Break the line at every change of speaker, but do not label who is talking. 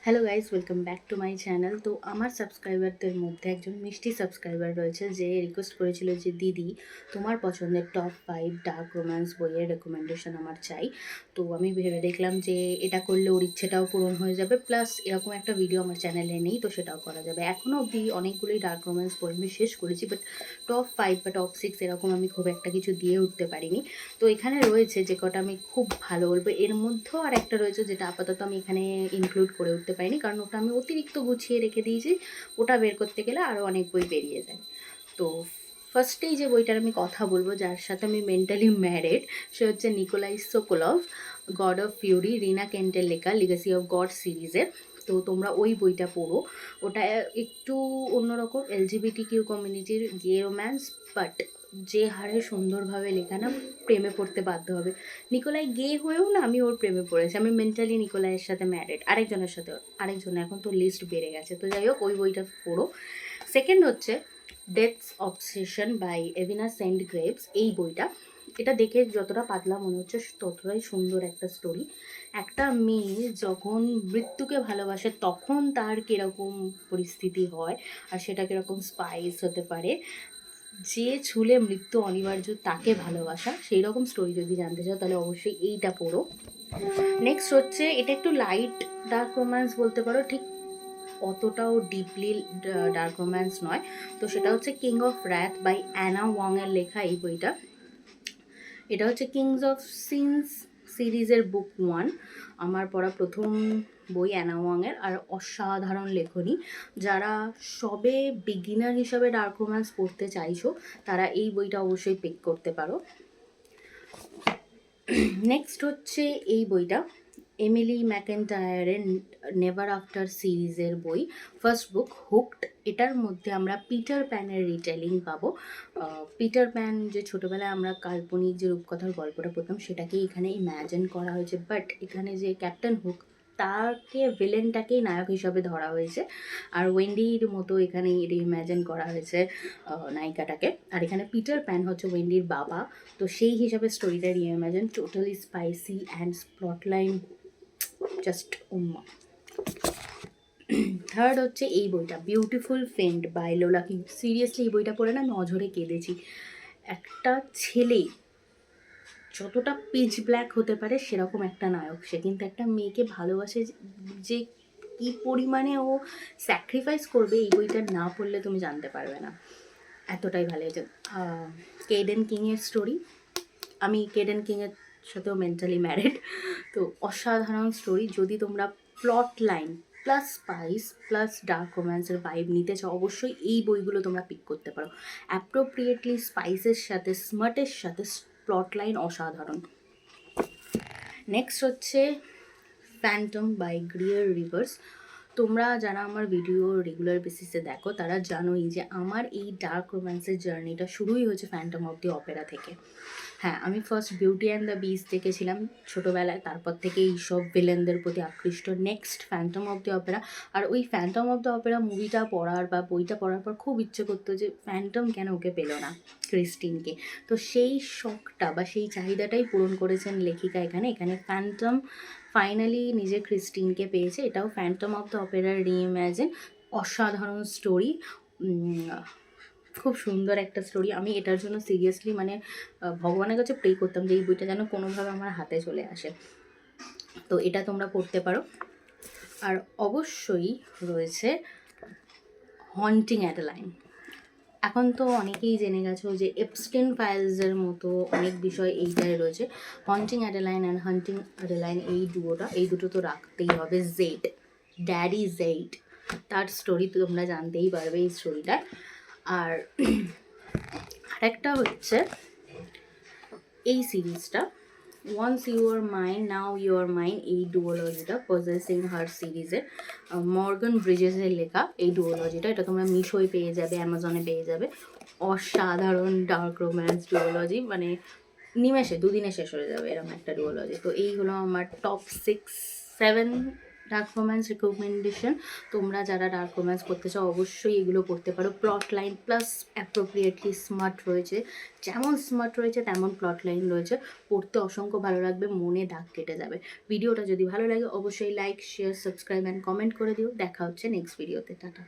Hello guys, welcome back to my channel. তো আমার সাবস্ক্রাইবারদের মধ্যে একজন মিষ্টি সাবস্ক্রাইবার রয়েছে যে রিকোয়েস্ট করেছিল যে দিদি তোমার পছন্দের টপ 5 ডার্ক রোম্যান্স বইয়ের রেকমেন্ডেশন আমার চাই। তো আমি ভেবে দেখলাম যে এটা করলে ওর ইচ্ছেটাও পূরণ হয়ে যাবে, প্লাস এরকম একটা ভিডিও আমার চ্যানেলে নেই, তো সেটাও করা যাবে। এখনও অবধি অনেকগুলোই ডার্ক রোম্যান্স বই আমি শেষ করেছি, বাট টপ 5 বা টপ 6 এরকম আমি খুব একটা কিছু দিয়ে উঠতে পারিনি। তো এখানে রয়েছে যে কটা আমি খুব ভালো বলবো, এর মধ্যেও আর একটা রয়েছে যেটা আপাতত আমি এখানে ইনক্লুড করে উঠতে পারিনি, কারণ ওটা আমি অতিরিক্ত গুছিয়ে রেখে দিয়েছি। ওটা বের করতে গেলে আরও অনেক বই বেরিয়ে যায়। তো ফার্স্টেই যে বইটার আমি কথা বলবো, যার সাথে আমি মেন্টালি ম্যারিড, সে হচ্ছে Nikolai Sokolov, god of Fury, রিনা কেন্টের লেখা লিগেসি অফ গড সিরিজের। তো তোমরা ওই বইটা পড়ো। ওটা একটু অন্যরকম, এলজিবিটি কমিউনিটির গে রোম্যান্স, বাট যে হারে সুন্দরভাবে লেখা না, প্রেমে পড়তে বাধ্য হবে। নিকোলাই গে হয়েও না আমি ওর প্রেমে পড়েছি। আমি মেন্টালি নিকোলাইয়ের সাথে ম্যারিড, আরেকজনের সাথে, আরেকজন এখন তো লিস্ট বেড়ে গেছে। তো যাই হোক, ওই বইটা পড়ো। সেকেন্ড হচ্ছে Death's Obsession by Avina St Graves. এই বইটা, এটা দেখে যতটা পাতলা মনে হচ্ছে ততটাই সুন্দর একটা স্টোরি। একটা মেয়ে যখন মৃত্যুকে ভালোবাসে তখন তার কীরকম পরিস্থিতি হয়, আর সেটা কীরকম স্পাইস হতে পারে। যে ছুলে মৃত্যু অনিবার্য তাকে ভালোবাসা, সেই রকম স্টোরি যদি জানতে চাও তাহলে অবশ্যই এইটা পড়ো। নেক্সট হচ্ছে, এটা একটু লাইট ডার্ক রোম্যান্স বলতে পারো, ঠিক অতটাও ডিপলি ডার্ক রোম্যান্স নয়। তো সেটা হচ্ছে King of Wrath by Ana ওয়াংয়ের লেখা এই বইটা। এটা হচ্ছে কিংস অফ সিনস সিরিজের বুক 1, আমার পড়া প্রথম বই অ্যানা ওয়াংয়ের, আর অসাধারণ লেখনী। যারা সবে বিগিনার হিসাবে ডার্ক রোম্যান্স পড়তে চাইছো তারা এই বইটা অবশ্যই পিক করতে পারো। নেক্সট হচ্ছে এই বইটা এমিলি ম্যাকেন্টায়ারের নেভার আফটার সিরিজের বই, ফার্স্ট বুক হুকড। এটার মধ্যে আমরা পিটার প্যানের রিটেলিং পাবো। পিটার প্যান যে ছোটোবেলায় আমরা কাল্পনিক যে রূপকথার গল্পটা পড়তাম সেটাকেই এখানে ইম্যাজিন করা হয়েছে, বাট এখানে যে ক্যাপ্টেন হুক, তাকে ভিলেনটাকেই নায়ক হিসাবে ধরা হয়েছে, আর ওয়েন্ডির মতো এখানে রিইম্যাজিন করা হয়েছে নায়িকাটাকে। আর এখানে পিটার প্যান হচ্ছে ওয়েন্ডির বাবা। তো সেই হিসাবে স্টোরিটা reimagine, totally spicy and plotline just উম্মা। থার্ড হচ্ছে এই বইটা Beautiful Fiend by Lola King. Seriously এই বইটা পড়ে না আমি অঝরে কেঁদেছি। একটা ছেলে যতটা পিচ ব্ল্যাক হতে পারে সেরকম একটা নায়ক, সে কিন্তু একটা মেয়েকে ভালোবাসে যে কী পরিমাণে ও স্যাক্রিফাইস করবে, এই বইটা না পড়লে তুমি জানতে পারবে না। এতটাই ভালো হয়েছে। কেডেন কিংয়ের স্টোরি, আমি কেডেন কিংয়ের সাথেও মেন্টালি ম্যারিড। তো অসাধারণ স্টোরি। যদি তোমরা plot line plus spice plus dark রোম্যান্সের ভাইব নিতে চাও অবশ্যই এই বইগুলো তোমরা পিক করতে পারো। অ্যাপ্রোপ্রিয়েটলি স্পাইসের সাথে স্মার্টের সাথে প্লট লাইন অসাধারণ। নেক্সট হচ্ছে ফ্যান্টম বাই গ্রিয়ার রিভার্স। তোমরা যারা আমার ভিডিও রেগুলার বেসিসে দেখো তারা জানোই যে আমার এই ডার্ক রোম্যান্সের জার্নিটা শুরুই হয়েছে ফ্যান্টম অফ দি অপেরা থেকে। হ্যাঁ, আমি first Beauty and the Beast দেখেছিলাম ছোটোবেলায়, তারপর থেকে এইসব ভিলেনদের প্রতি আকৃষ্ট। Next Phantom of the Opera. আর ওই ফ্যান্টম অফ দ্য অপেরা মুভিটা পড়ার বা বইটা পড়ার পর খুব ইচ্ছে করতো যে ফ্যান্টম কেন ওকে পেলো না, ক্রিস্টিনকে। তো সেই শখটা বা সেই চাহিদাটাই পূরণ করেছেন লেখিকা এখানে। এখানে ফ্যান্টম ফাইনালি নিজে ক্রিস্টিনকে পেয়েছে। এটাও ফ্যান্টম অফ দ্য অপেরার রিইম্যাজিন। অসাধারণ স্টোরি, খুব সুন্দর একটা স্টোরি। আমি এটার জন্য সিরিয়াসলি মানে ভগবানের কাছে প্রে করতাম যে এই বইটা যেন কোনোভাবে আমার হাতে চলে আসে। তো এটা তোমরা পড়তে পারো। আর অবশ্যই রয়েছে হন্টিং অ্যাডেলাইন। এখন তো অনেকেই জেনে গেছো যে এপস্টেইন ফাইলসের মতো অনেক বিষয় এইটাই রয়েছে। হন্টিং অ্যাডেলাইন অ্যান্ড হান্টিং অ্যাডেলাইন, এই দুটো তো রাখতেই হবে। জেড, ড্যাডি জেড, তার স্টোরি তো তোমরা জানতেই পারবে এই স্টোরিটা। আর আরেকটা হচ্ছে এই সিরিজটা once you are mine now you are mine, এই ডুওলজিটা পজেসিং হার সিরিজের মর্গান ব্রিজেসের লেখা এই ডুওলজিটা। এটা তোমরা মিশোয় পেয়ে যাবে, অ্যামাজনে পেয়ে যাবে। অসাধারণ ডার্ক রোম্যান্স ডুওলজি, মানে নিমেষে 2 দিনে শেষ হয়ে যাবে এরকম একটা ডুওলজি। তো এই হলো আমার টপ 6-7 ডার্ক রোম্যান্স রিকমেন্ডেশন, তোমরা যারা ডার্ক রোম্যান্স করতে চাও অবশ্যই এগুলো পড়তে পারো। Plot line plus appropriately smart রয়েছে, যেমন স্মার্ট রয়েছে তেমন প্লট লাইন রয়েছে, পড়তে অসংখ্য ভালো লাগবে, মনে দাগ কেটে যাবে। ভিডিওটা যদি ভালো লাগে অবশ্যই like, share, subscribe and comment করে দিও। দেখা হচ্ছে নেক্সট ভিডিওতে। টাটা।